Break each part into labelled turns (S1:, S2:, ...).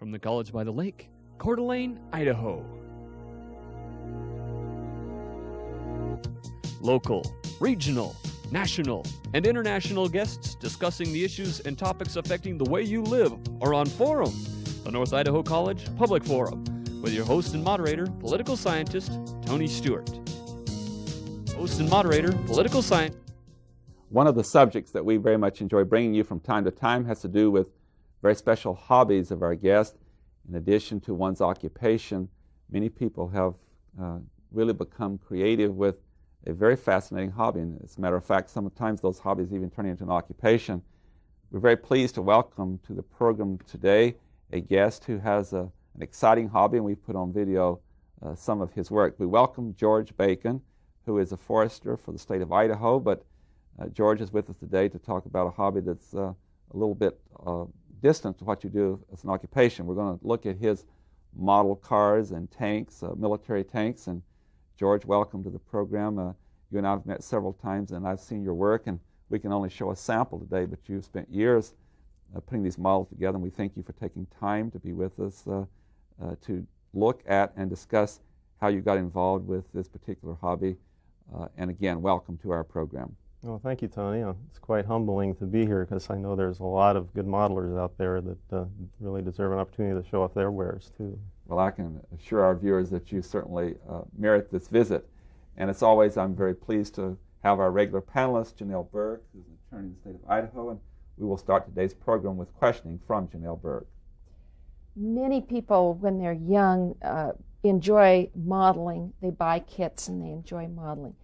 S1: From the College by the Lake, Coeur d'Alene, Idaho. Local, regional, national, and international guests discussing the issues and topics affecting the way you live are on Forum, the North Idaho College Public Forum, with your host and moderator, political scientist, Tony Stewart. Host and moderator, political scientist.
S2: One of the subjects that we very much enjoy bringing you from time to time has to do with very special hobbies of our guests. In addition to one's occupation, many people have really become creative with a very fascinating hobby. And as a matter of fact, sometimes those hobbies even turn into an occupation. We're very pleased to welcome to the program today a guest who has an exciting hobby, and we've put on video some of his work. We welcome George Bacon, who is a forester for the state of Idaho, but George is with us today to talk about a hobby that's a little bit distant to what you do as an occupation. We're going to look at his model cars and tanks, military tanks. And George, welcome to the program. You and I have met several times, and I've seen your work, and we can only show a sample today, but you've spent years putting these models together, and we thank you for taking time to be with us to look at and discuss how you got involved with this particular hobby. And again, welcome to our program.
S3: Well, thank you, Tony. It's quite humbling to be here because I know there's a lot of good modelers out there that really deserve an opportunity to show off their wares, too.
S2: Well, I can assure our viewers that you certainly merit this visit. And as always, I'm very pleased to have our regular panelist, Janelle Berg, who's an attorney in the state of Idaho, and we will start today's program with questioning from Janelle Berg.
S4: Many people, when they're young, enjoy modeling. They buy kits and they enjoy modeling.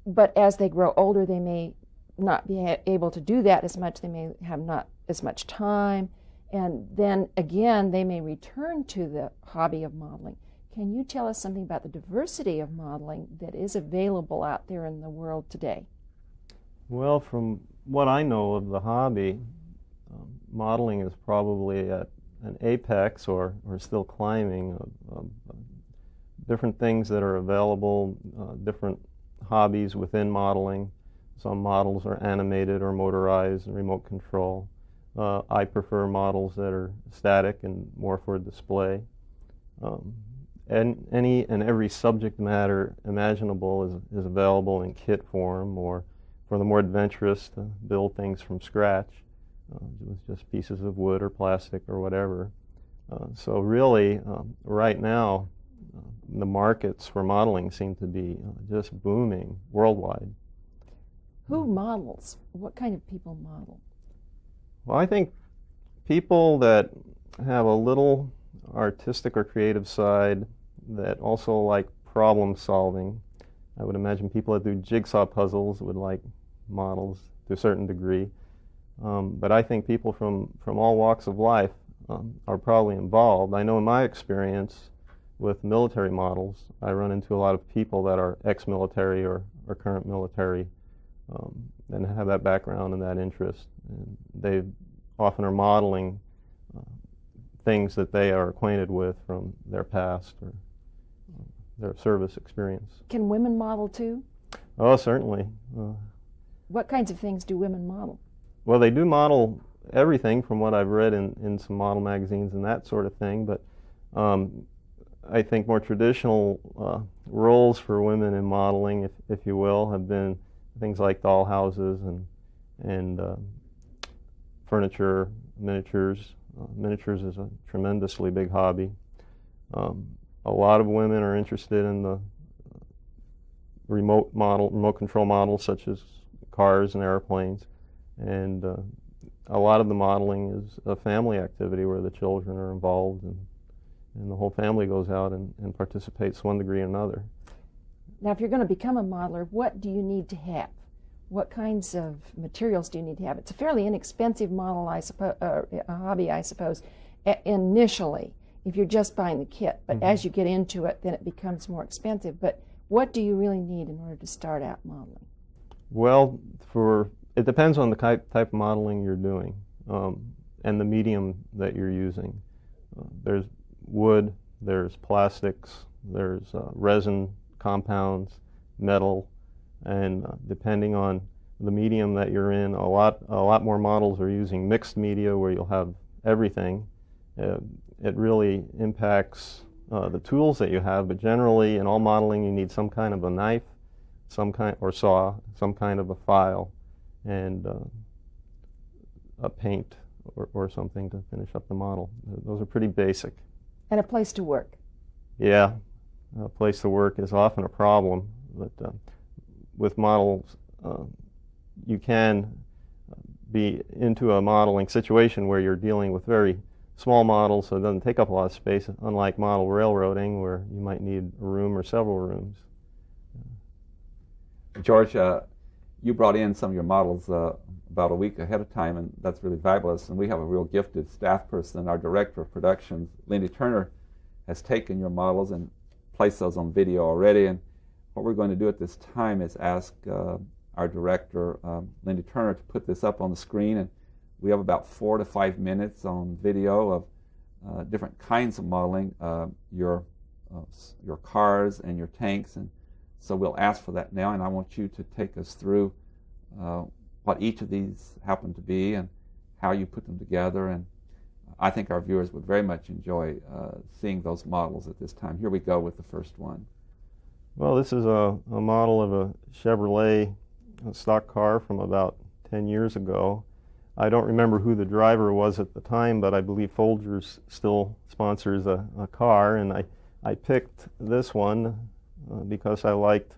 S4: But as they grow older, they may not be able to do that as much. They may have not as much time. And then again, they may return to the hobby of modeling. Can you tell us something about the diversity of modeling that is available out there in the world today?
S3: Well, from what I know of the hobby, modeling is probably at an apex or still climbing of different things that are available, different hobbies within modeling. Some models are animated or motorized and remote control. I prefer models that are static and more for display. And any and every subject matter imaginable is available in kit form, or for the more adventurous to build things from scratch with just pieces of wood or plastic or whatever. So really, right now, the markets for modeling seem to be just booming worldwide.
S4: Who models? What kind of people model?
S3: Well, I think people that have a little artistic or creative side that also like problem solving. I would imagine people that do jigsaw puzzles would like models to a certain degree. But I think people from all walks of life are probably involved. I know in my experience with military models, I run into a lot of people that are ex-military or current military and have that background and that interest. And they often are modeling things that they are acquainted with from their past or their service experience.
S4: Can women model too?
S3: Oh, certainly.
S4: What kinds of things do women model?
S3: Well, they do model everything from what I've read in some model magazines and that sort of thing, but I think more traditional roles for women in modeling, if you will, have been things like doll houses and furniture, miniatures. Miniatures is a tremendously big hobby. A lot of women are interested in the remote control models such as cars and airplanes, and a lot of the modeling is a family activity where the children are involved and the whole family goes out and participates to one degree or another.
S4: Now, if you're going to become a modeler, what do you need to have? What kinds of materials do you need to have? It's a fairly inexpensive model, a hobby, I suppose, initially, if you're just buying the kit. But as you get into it, then it becomes more expensive. But what do you really need in order to start out modeling?
S3: Well, it depends on the type of modeling you're doing and the medium that you're using. There's wood, there's plastics, there's resin compounds, metal, and depending on the medium that you're in, a lot more models are using mixed media where you'll have everything, It really impacts the tools that you have, but generally in all modeling you need some kind of a knife, or saw, some kind of a file, and a paint or something to finish up the model. Those are pretty basic.
S4: And a place to work.
S3: Yeah, a place to work is often a problem, but with models you can be into a modeling situation where you're dealing with very small models, so it doesn't take up a lot of space, unlike model railroading where you might need a room or several rooms.
S2: George, you brought in some of your models about a week ahead of time, and that's really fabulous. And we have a real gifted staff person. Our director of productions, Lindy Turner, has taken your models and placed those on video already. And what we're going to do at this time is ask our director, Lindy Turner, to put this up on the screen. And we have about 4 to 5 minutes on video of different kinds of modeling, your cars and your tanks. And so we'll ask for that now, and I want you to take us through what each of these happen to be and how you put them together. And I think our viewers would very much enjoy seeing those models at this time. Here we go with the first one.
S3: Well, this is a model of a Chevrolet stock car from about 10 years ago. I don't remember who the driver was at the time, but I believe Folgers still sponsors a car, and I picked this one because I liked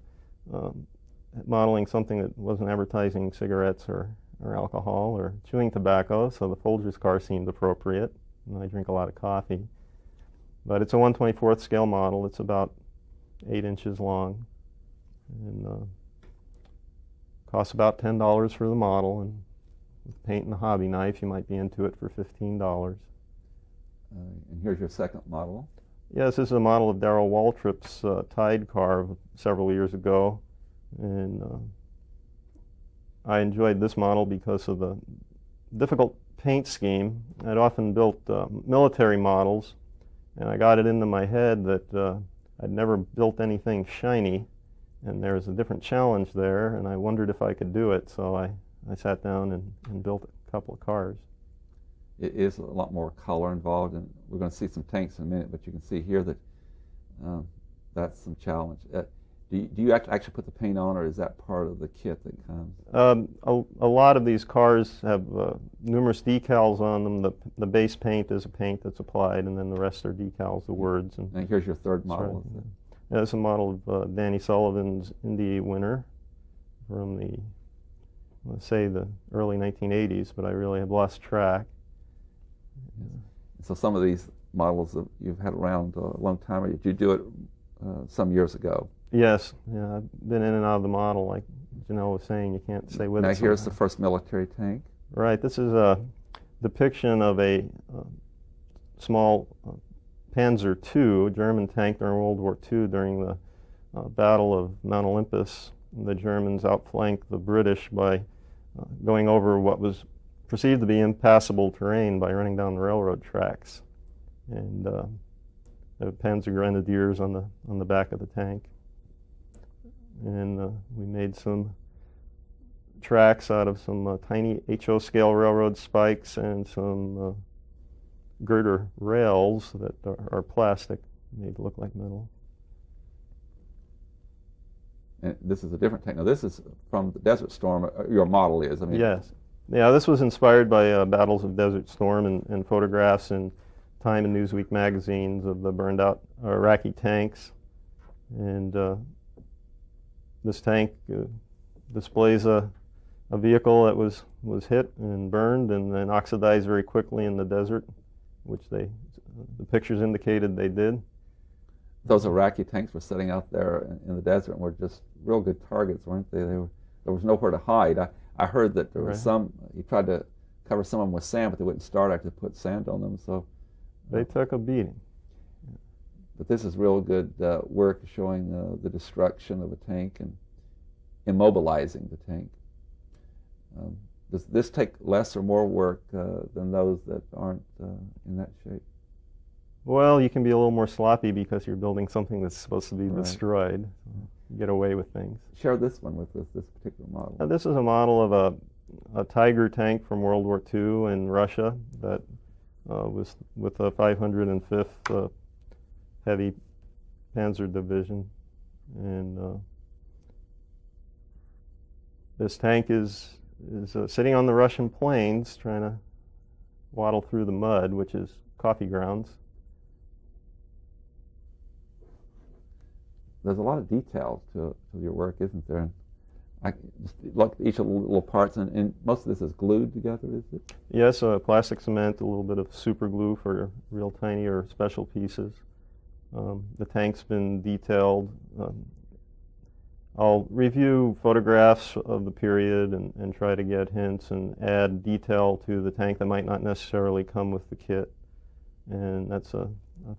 S3: modeling something that wasn't advertising cigarettes or alcohol or chewing tobacco, so the Folgers car seemed appropriate, and I drink a lot of coffee. But it's a 1/24th scale model. It's about 8 inches long, and costs about $10 for the model, and with paint and a hobby knife you might be into it for $15.
S2: And here's your second model.
S3: Yes, this is a model of Darrell Waltrip's Tide car several years ago, and I enjoyed this model because of the difficult paint scheme. I'd often built military models, and I got it into my head that I'd never built anything shiny, and there was a different challenge there, and I wondered if I could do it, so I sat down and built a couple of cars.
S2: It is a lot more color involved, and we're going to see some tanks in a minute, but you can see here that that's some challenge. Do you actually put the paint on, or is that part of the kit that comes?
S3: A lot of these cars have numerous decals on them. The base paint is a paint that's applied, and then the rest are decals, the words.
S2: And here's your third model.
S3: It's a model of Danny Sullivan's Indy winner from the, let's say, the early 1980s, but I really have lost track.
S2: So some of these models that you've had around a long time, did you do it some years ago?
S3: Yes, yeah, I've been in and out of the model. Like Janelle was saying, you can't stay with it.
S2: Now here's
S3: somehow.
S2: the first military tank.
S3: Right, this is a depiction of a small Panzer II, German tank during World War II during the Battle of Mount Olympus. The Germans outflanked the British by going over what was perceived to be impassable terrain by running down the railroad tracks, and the Panzer Grenadiers on the back of the tank. And we made some tracks out of some tiny HO scale railroad spikes and some girder rails that are plastic, made to look like metal.
S2: And this is a different tank. Now this is from the Desert Storm. Your model is. I mean.
S3: Yes. Yeah, this was inspired by battles of Desert Storm and photographs in Time and Newsweek magazines of the burned out Iraqi tanks. And this tank displays a vehicle that was hit and burned and then oxidized very quickly in the desert, which the pictures indicated they did.
S2: Those Iraqi tanks were sitting out there in the desert and were just real good targets, weren't they? There was nowhere to hide. I heard that there was some, he tried to cover some of them with sand, but they wouldn't start after they put sand on them. So
S3: they took a beating.
S2: But this is real good work showing the destruction of a tank and immobilizing the tank. Does this take less or more work than those that aren't in that shape?
S3: Well, you can be a little more sloppy because you're building something that's supposed to be destroyed. You get away with things.
S2: Share this one with us, this particular model.
S3: This is a model of a Tiger tank from World War II in Russia that with the 505th Heavy Panzer Division. And this tank is sitting on the Russian plains trying to waddle through the mud, which is coffee grounds.
S2: There's a lot of detail to your work, isn't there? I just look at each of the little parts, and most of this is glued together, is it?
S3: Yes, plastic cement, a little bit of super glue for real tiny or special pieces. The tank's been detailed. I'll review photographs of the period and try to get hints and add detail to the tank that might not necessarily come with the kit. And that's a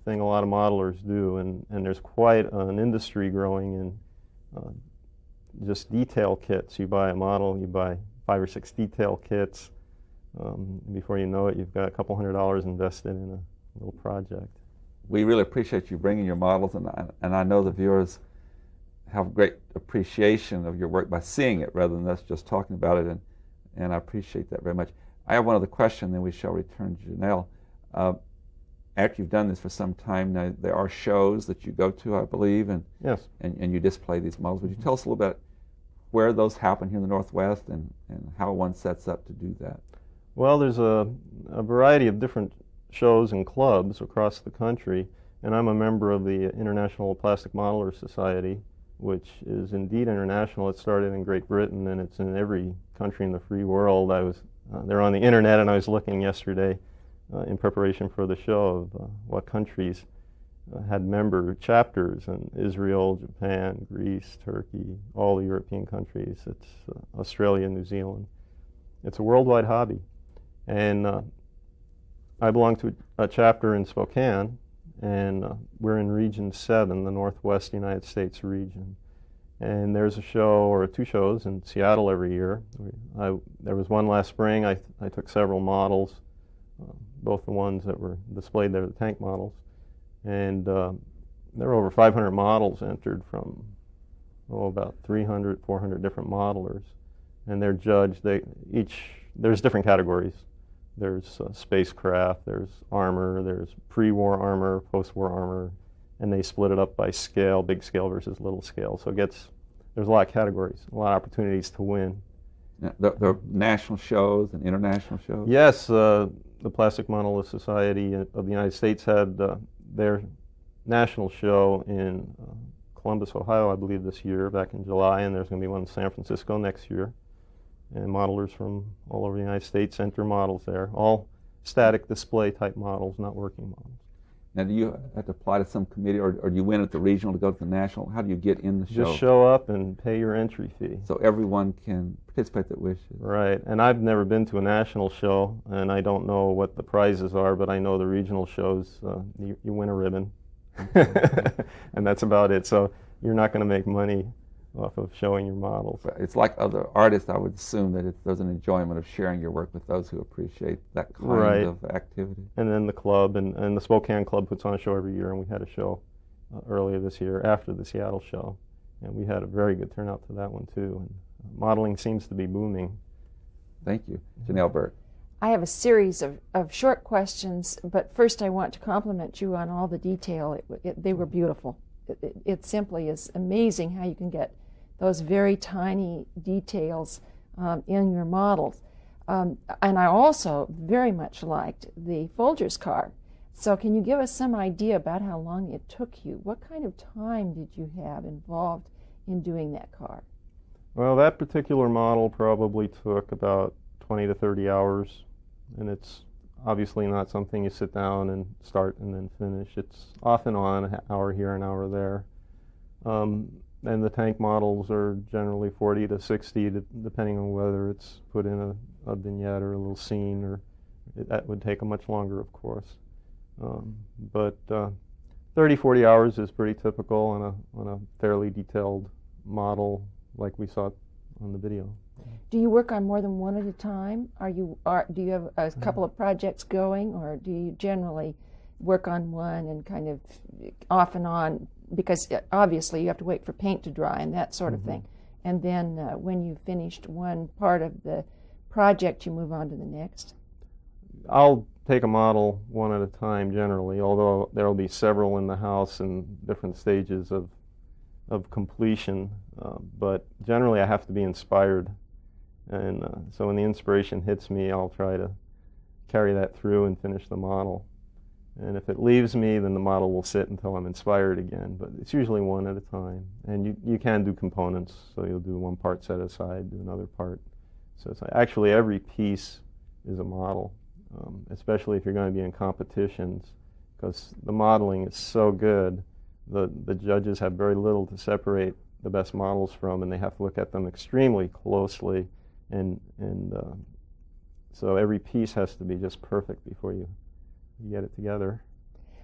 S3: thing a lot of modelers do, and there's quite an industry growing in just detail kits. You buy a model, you buy 5 or 6 detail kits. Before you know it, you've got a couple $100 invested in a little project.
S2: We really appreciate you bringing your models, and I know the viewers have great appreciation of your work by seeing it rather than us just talking about it, and I appreciate that very much. I have one other question, then we shall return to Janelle. After you've done this for some time now, there are shows that you go to, I believe, and
S3: yes,
S2: and you display these models. Would you tell us a little bit where those happen here in the Northwest and how one sets up to do that?
S3: Well, there's a variety of different shows and clubs across the country, and I'm a member of the International Plastic Modelers Society, which is indeed international. It started in Great Britain, and it's in every country in the free world. They're on the internet, and I was looking yesterday in preparation for the show of what countries had member chapters, in Israel, Japan, Greece, Turkey, all the European countries. It's Australia, New Zealand. It's a worldwide hobby. And I belong to a chapter in Spokane, and we're in Region 7, the Northwest United States region. And there's a show, or 2 shows, in Seattle every year. There was one last spring. I took several models, both the ones that were displayed there, the tank models. And there were over 500 models entered from, about 300, 400 different modelers. And they're judged, there's different categories. There's spacecraft, there's armor, there's pre-war armor, post-war armor, and they split it up by scale, big scale versus little scale. So there's a lot of categories, a lot of opportunities to win.
S2: There are national shows and international shows?
S3: Yes, the Plastic Modelist Society of the United States had their national show in Columbus, Ohio, I believe this year, back in July, and there's going to be one in San Francisco next year. And modelers from all over the United States enter models there, all static display type models, not working models.
S2: Now, do you have to apply to some committee, or do you win at the regional to go to the national? How do you get in the show?
S3: Just show up and pay your entry fee.
S2: So everyone can participate that wishes.
S3: Right, and I've never been to a national show, and I don't know what the prizes are, but I know the regional shows, you win a ribbon, and that's about it. So you're not going to make money off of showing your models.
S2: It's like other artists, I would assume that there's an enjoyment of sharing your work with those who appreciate that kind of activity.
S3: And then the club, and the Spokane Club puts on a show every year, and we had a show earlier this year after the Seattle show, and we had a very good turnout to that one too. And modeling seems to be booming.
S2: Thank you. Janelle Burt.
S4: I have a series of short questions, but first I want to compliment you on all the detail. They were beautiful. It simply is amazing how you can get those very tiny details in your models. And I also very much liked the Folgers car. So can you give us some idea about how long it took you? What kind of time did you have involved in doing that car?
S3: Well, that particular model probably took about 20 to 30 hours, and it's obviously not something you sit down and start and then finish. It's off and on, an hour here, an hour there. And the tank models are generally 40 to 60, depending on whether it's put in a vignette or a little scene, or that would take a much longer, of course. But 30, 40 hours is pretty typical on a fairly detailed model like we saw on the video.
S4: Do you work on more than one at a time? Do you have a couple of projects going, or do you generally work on one and kind of off and on? Because obviously you have to wait for paint to dry and that sort of thing. And then when you've finished one part of the project, you move on to the next.
S3: I'll take a model one at a time generally, although there will be several in the house in different stages of completion. But generally I have to be inspired. And so when the inspiration hits me, I'll try to carry that through and finish the model. And if it leaves me, then the model will sit until I'm inspired again. But it's usually one at a time. And you can do components, so you'll do one part set aside, do another part. So it's actually every piece is a model, especially if you're going to be in competitions, because the modeling is so good. The judges have very little to separate the best models from, and they have to look at them extremely closely. And so every piece has to be just perfect before you get it together.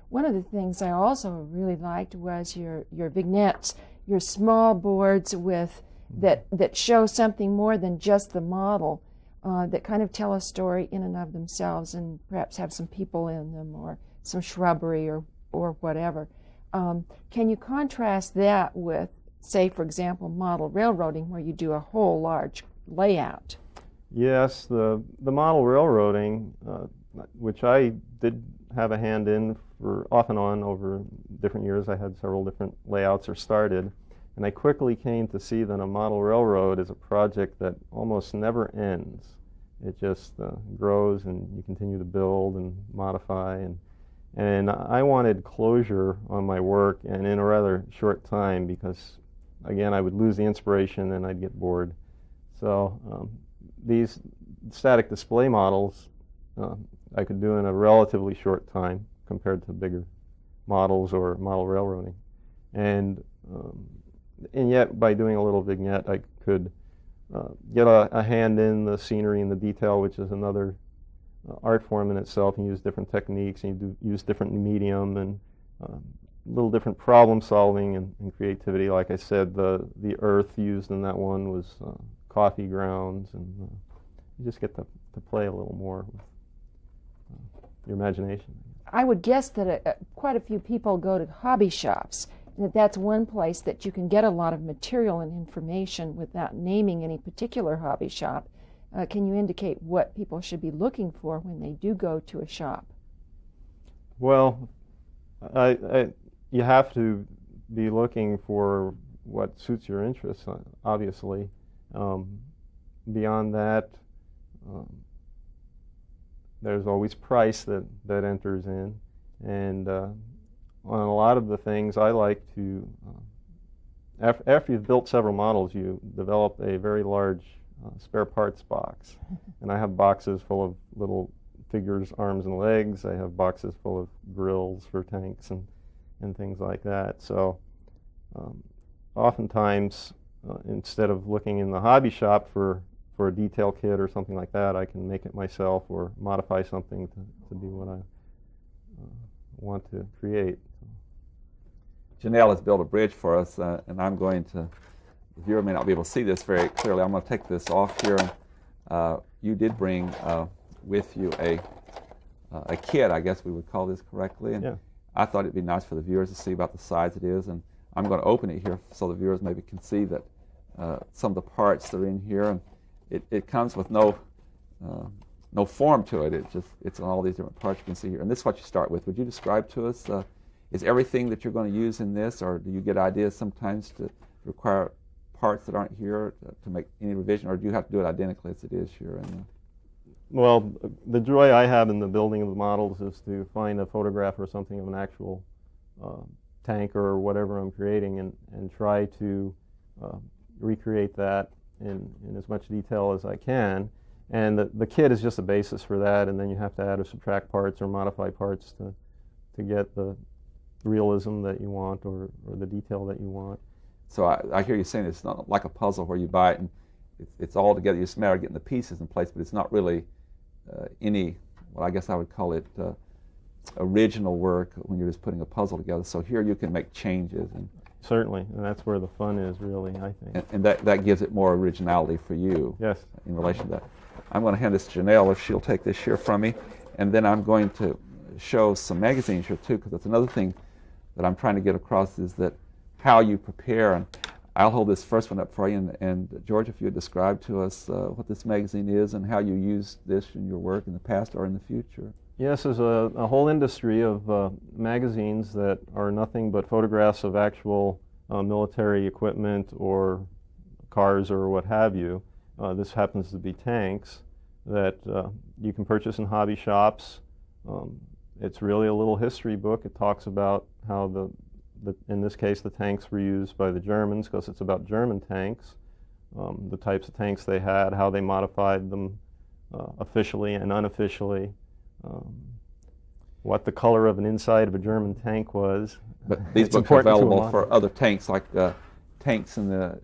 S4: One of the things I also really liked was your vignettes, your small boards with that show something more than just the model, that kind of tell a story in and of themselves, and perhaps have some people in them or some shrubbery or whatever. Can you contrast that with, say, for example, model railroading, where you do a whole large layout?
S3: Yes, the model railroading, which I did have a hand in for off and on over different years. I had several different layouts or started, and I quickly came to see that a model railroad is a project that almost never ends. It just grows, and you continue to build and modify, and I wanted closure on my work, and in a rather short time, because again I would lose the inspiration and I'd get bored. So these static display models I could do in a relatively short time compared to bigger models or model railroading. And yet by doing a little vignette I could get a hand in the scenery and the detail, which is another art form in itself, and use different techniques, and you use different medium and a little different problem solving and creativity. Like I said, the earth used in that one was coffee grounds, and you just get to play a little more with your imagination.
S4: I would guess that quite a few people go to hobby shops, and that's one place that you can get a lot of material and information without naming any particular hobby shop. Can you indicate what people should be looking for when they do go to a shop?
S3: Well, you have to be looking for what suits your interests, obviously. Beyond that, there's always price that enters in, and on a lot of the things I like to, after you've built several models, you develop a very large spare parts box. And I have boxes full of little figures, arms and legs. I have boxes full of grills for tanks and things like that. So oftentimes, instead of looking in the hobby shop for a detail kit or something like that, I can make it myself or modify something to be what I want to create.
S2: Janelle has built a bridge for us, and I'm going to, the viewer may not be able to see this very clearly. I'm going to take this off here. You did bring with you a kit, I guess we would call this correctly. And
S3: yeah.
S2: I thought it'd be nice for the viewers to see about the size it is, and I'm going to open it here so the viewers maybe can see that some of the parts that are in here. And it comes with no form to it. It's on all these different parts you can see here. And this is what you start with. Would you describe to us, is everything that you're going to use in this, or do you get ideas sometimes to require parts that aren't here to make any revision, or do you have to do it identically as it is here?
S3: Well, the joy I have in the building of the models is to find a photograph or something of an actual tank or whatever I'm creating, and try to recreate that in as much detail as I can. And the kit is just a basis for that, and then you have to add or subtract parts or modify parts to get the realism that you want or the detail that you want.
S2: So I hear you saying it's not like a puzzle where you buy it and it's all together. You're just a matter of getting the pieces in place, but it's not really any, well, I guess I would call it original work when you're just putting a puzzle together. So here you can make changes.
S3: Certainly, and that's where the fun is, really, I think.
S2: And that gives it more originality for you.
S3: Yes.
S2: In relation to that. I'm going to hand this to Janelle if she'll take this here from me, and then I'm going to show some magazines here too, because that's another thing that I'm trying to get across, is that how you prepare. And I'll hold this first one up for you, and George, if you would describe to us what this magazine is and how you use this in your work in the past or in the future.
S3: Yes, there's a whole industry of magazines that are nothing but photographs of actual military equipment or cars or what have you. This happens to be tanks that you can purchase in hobby shops. It's really a little history book. It talks about how in this case, the tanks were used by the Germans, because it's about German tanks, the types of tanks they had, how they modified them officially and unofficially, what the color of an inside of a German tank was.
S2: But these books are available for other tanks, like tanks in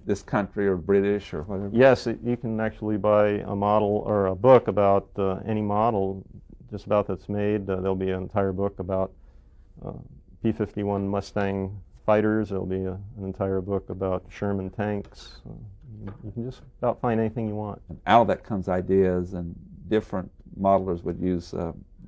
S2: this country or British or whatever?
S3: Yes, you can actually buy a model or a book about any model just about that's made. There'll be an entire book about P-51 Mustang fighters. There'll be an entire book about Sherman tanks. You can just about find anything you want.
S2: And out of that comes ideas, and different modelers would use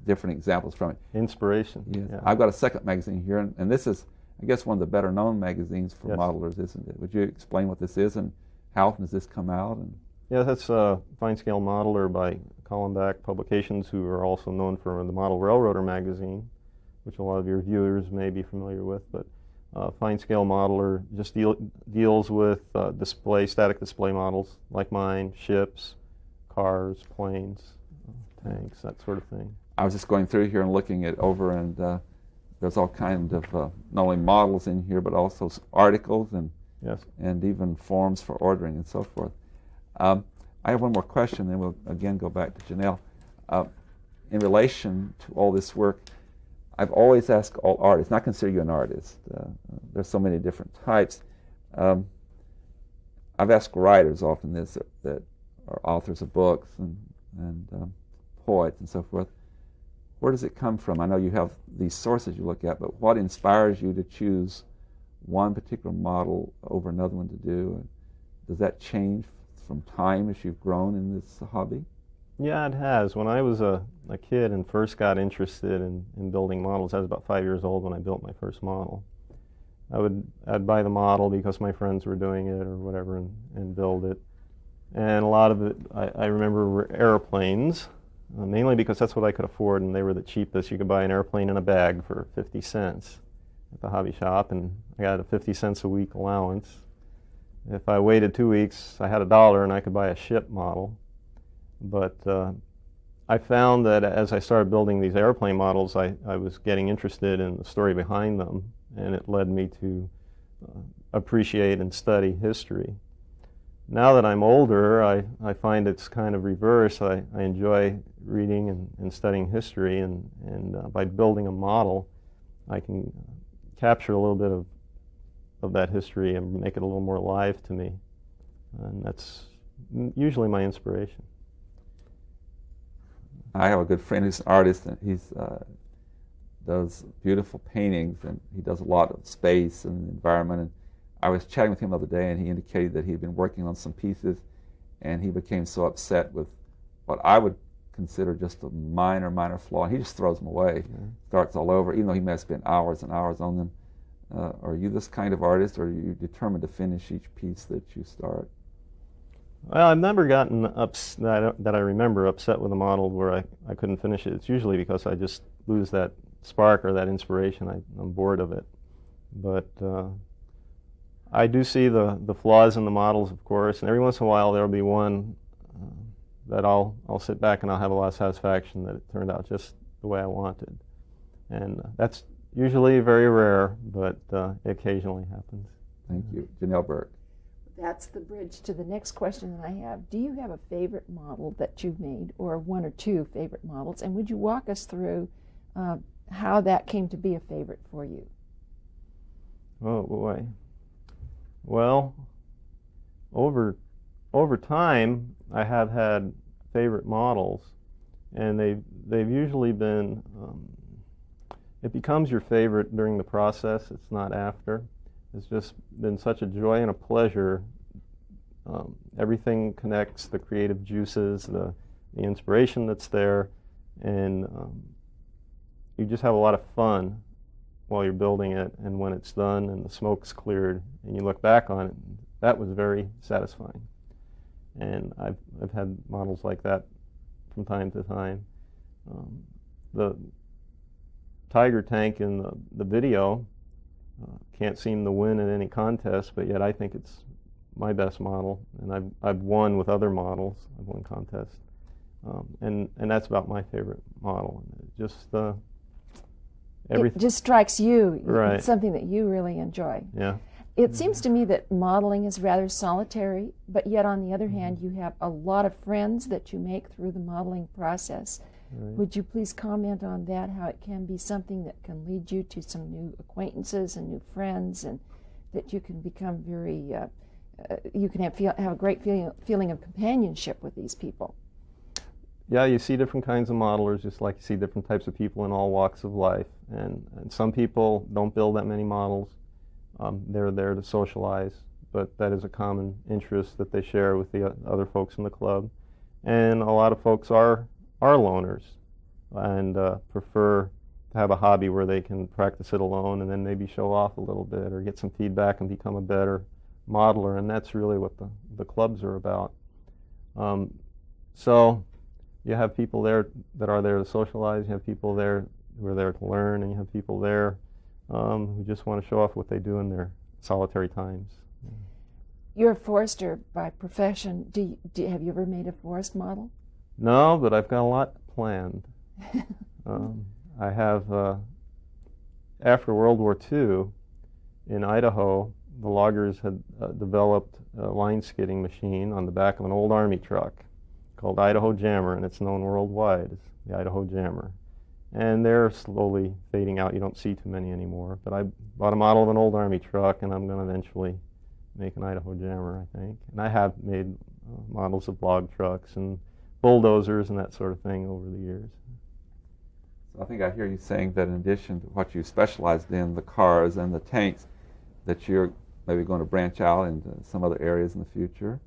S2: different examples from it.
S3: Inspiration.
S2: Yes.
S3: Yeah.
S2: I've got a second magazine here, and this is, I guess, one of the better known magazines for
S3: Yes.
S2: modelers, isn't it? Would you explain what this is, and how often does this come out? And
S3: Yeah, that's Fine Scale Modeler by Collenbach Publications, who are also known for the Model Railroader magazine, which a lot of your viewers may be familiar with. But Fine Scale Modeler just deals with static display models like mine, ships, cars, planes, tanks, that sort of thing.
S2: I was just going through here and looking it over, and there's all kinds of not only models in here, but also articles and
S3: Yes.
S2: and even forms for ordering and so forth. I have one more question, then we'll again go back to Janelle. In relation to all this work, I've always asked all artists, and I consider you an artist. There's so many different types. I've asked writers often this, that are authors of books and poets and so forth. Where does it come from? I know you have these sources you look at, but what inspires you to choose one particular model over another one to do? Does that change from time as you've grown in this hobby?
S3: Yeah, it has. When I was a kid and first got interested in building models, I was about 5 years old when I built my first model. I'd buy the model because my friends were doing it or whatever and build it. And a lot of it, I remember, were airplanes, mainly because that's what I could afford, and they were the cheapest. You could buy an airplane in a bag for 50 cents at the hobby shop, and I got a 50 cents a week allowance. If I waited 2 weeks, I had $1 and I could buy a ship model. But I found that as I started building these airplane models, I was getting interested in the story behind them, and it led me to appreciate and study history. Now that I'm older, I find it's kind of reverse. I enjoy reading and studying history, and by building a model, I can capture a little bit of that history and make it a little more alive to me. And that's usually my inspiration.
S2: I have a good friend who's an artist, and he does beautiful paintings, and he does a lot of space and environment. And I was chatting with him the other day, and he indicated that he had been working on some pieces, and he became so upset with what I would consider just a minor flaw. He just throws them away, starts all over, even though he may have spent hours and hours on them. Are you this kind of artist, or are you determined to finish each piece that you start?
S3: Well, I've never gotten that I remember upset with a model where I couldn't finish it. It's usually because I just lose that spark or that inspiration. I'm bored of it. But I do see the flaws in the models, of course, and every once in a while there'll be one that I'll sit back and I'll have a lot of satisfaction that it turned out just the way I wanted. And that's usually very rare, but it occasionally happens.
S2: Thank you. Janelle Burke.
S4: That's the bridge to the next question that I have. Do you have a favorite model that you've made, or one or two favorite models? And would you walk us through how that came to be a favorite for you?
S3: Oh boy. Well, over time, I have had favorite models, and they've usually been. It becomes your favorite during the process. It's not after. It's just been such a joy and a pleasure. Everything connects, the creative juices, the inspiration that's there, and you just have a lot of fun while you're building it, and when it's done and the smoke's cleared and you look back on it, that was very satisfying. And I've had models like that from time to time. the tiger tank in the video can't seem to win in any contest, but yet I think it's my best model, and I've won with other models. I've won contests, and that's about my favorite model. Just
S4: it just strikes you.
S3: Right.
S4: It's something that you really enjoy.
S3: Yeah.
S4: It seems to me that modeling is rather solitary, but yet on the other hand, you have a lot of friends that you make through the modeling process.
S3: Right.
S4: Would you please comment on that, how it can be something that can lead you to some new acquaintances and new friends, and that you can become very, you can have a great feeling of companionship with these people?
S3: Yeah, you see different kinds of modelers, just like you see different types of people in all walks of life. And some people don't build that many models. They're there to socialize, but that is a common interest that they share with the other folks in the club. And a lot of folks are loners and prefer to have a hobby where they can practice it alone and then maybe show off a little bit or get some feedback and become a better modeler. And that's really what the clubs are about. So you have people there that are there to socialize, you have people there who are there to learn, and you have people there who just want to show off what they do in their solitary times.
S4: You're a forester by profession. Have you ever made a forest model?
S3: No, but I've got a lot planned. I have, after World War II, in Idaho, the loggers had developed a line skidding machine on the back of an old Army truck called Idaho Jammer, and it's known worldwide as the Idaho Jammer. And they're slowly fading out. You don't see too many anymore. But I bought a model of an old Army truck, and I'm going to eventually make an Idaho Jammer, I think. And I have made models of log trucks and bulldozers and that sort of thing over the years.
S2: So I think I hear you saying that in addition to what you specialized in, the cars and the tanks, that you're maybe going to branch out into some other areas in the future?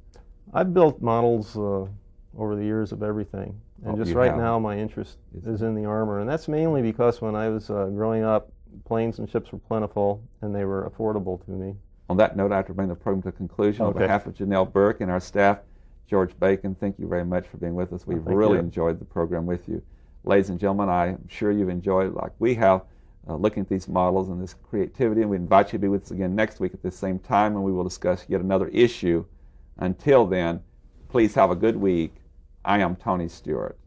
S3: I've built models over the years of everything. And just right now my interest is in the armor. And that's mainly because when I was growing up, planes and ships were plentiful and they were affordable to me.
S2: On that note, I have to bring the program to a conclusion.
S3: Okay.
S2: On behalf of Janelle Burke and our staff, George Bacon, thank you very much for being with us. We've really enjoyed the program with you. Ladies and gentlemen, I'm sure you've enjoyed, like we have, looking at these models and this creativity. And we invite you to be with us again next week at this same time, and we will discuss yet another issue. Until then, please have a good week. I am Tony Stewart.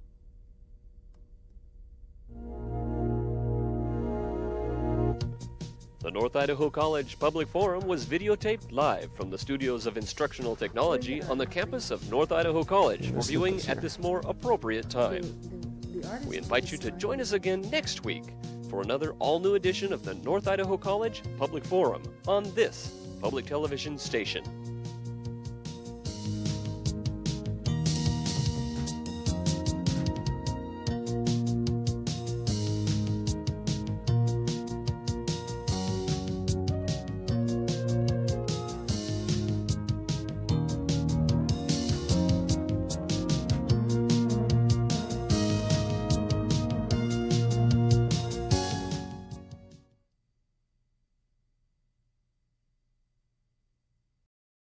S1: The North Idaho College Public Forum was videotaped live from the studios of Instructional Technology on the campus of North Idaho College for viewing at this more appropriate time. We invite you to join us again next week for another all-new edition of the North Idaho College Public Forum on this public television station.